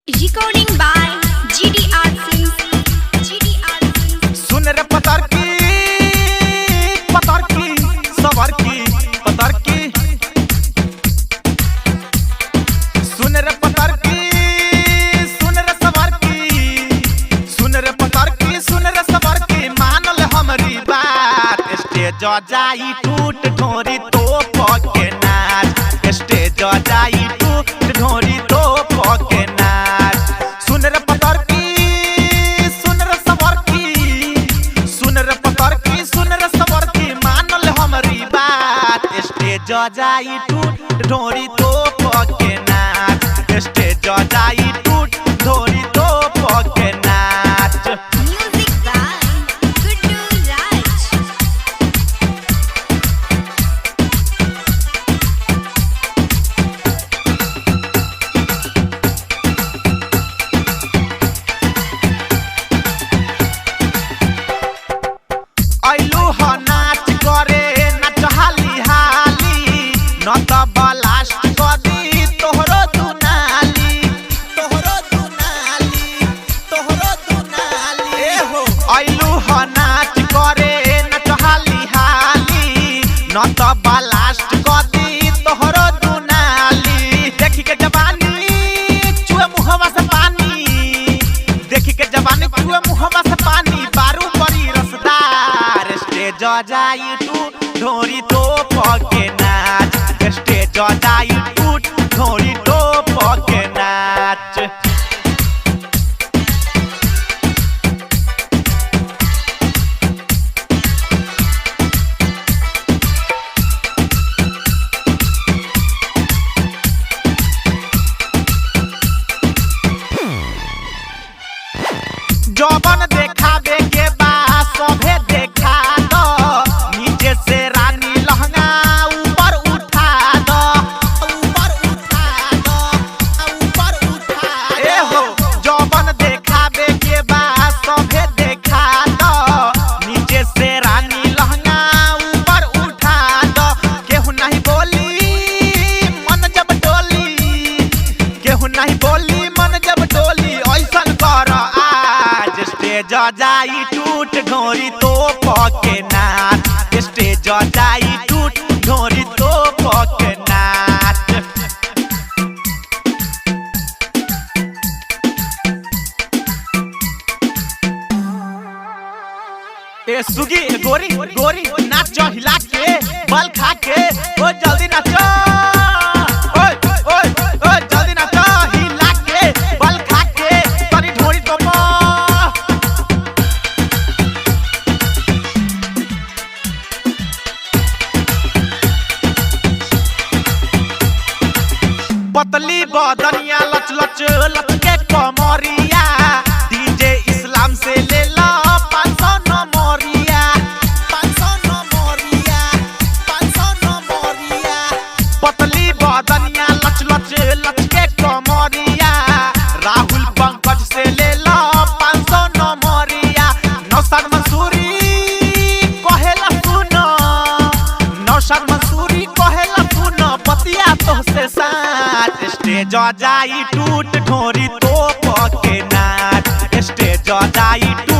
Recording by GDR Films. GDR Films. सुन रे पतर की सवार की पतर की सुन रे पतर की सुन रे सवार की सुन रे पतर की सुन रे सवार की मान ले हमारी बात। स्टेज जाई टूट ढोरी तो पके नाच स्टेज जाई टूट ढोरी तो पके नाच। सुन रे पतर की सुन रे सवार की सुन रे पतर की सुन रे सवार की मान ले हमारी बात। स्टेज जाई टूट ढोरी तो पके नाच स्टेज जाई टूट ढोरी तो पके नाच। Music by Guddu Raj. आइलू ह नाच करे नाच हाली हाली न त ब्लास्ट कदी तोहरो दुनाली ए हो। आइलू ह नाच करे नाच हाली हाली न त ब्लास्ट कदी तोहरो दुनाली। देखी के जवानी चुए मुहवा से पानी देखी के जवानी चुए मुहवा से पानी बारू बड़ी रसदार। स्टेज जाई टूट ढोरी तो पके नाच स्टेज जाई टूट ढोरी तो पके नाच। जौवन देखावे के बा सभे देखा दो नीचे से रानी लहंगा ऊपर उठा दो ए हो। जौवन देखावे के बा सभे देखा दो नीचे से रानी लहंगा ऊपर उठा दो। केहू नहीं बोली मन जब डोली केहू नहीं बोली मन जब डोली ऐसन कर आज। स्टेज जाई टूट ढोरी तो पके नाच स्टेज जाई टूट ढोरी तो पके नाच। ए सुगी गोरी गोरी नाच हिला के बल खा के ओ जल्दी नाचो ओए ओए ओए जल्दी नाचो हिला के बल खा के तनी ढोरी तो पतली बदनिया लच लच लच के कमरिया डीजे इस्लाम से ले ला 500 नमरिया पतली बदनिया लच लच लच के कमरिया राहुल पंकज से ले ला 500 नमरिया। नौशाद मंसूरी कहेला सुनो नौशाद मंसूरी कहेला सुनो बतिया तो से साथ। स्टेज जाई टूट ढोरी तो पके नाच स्टेज जाई टूट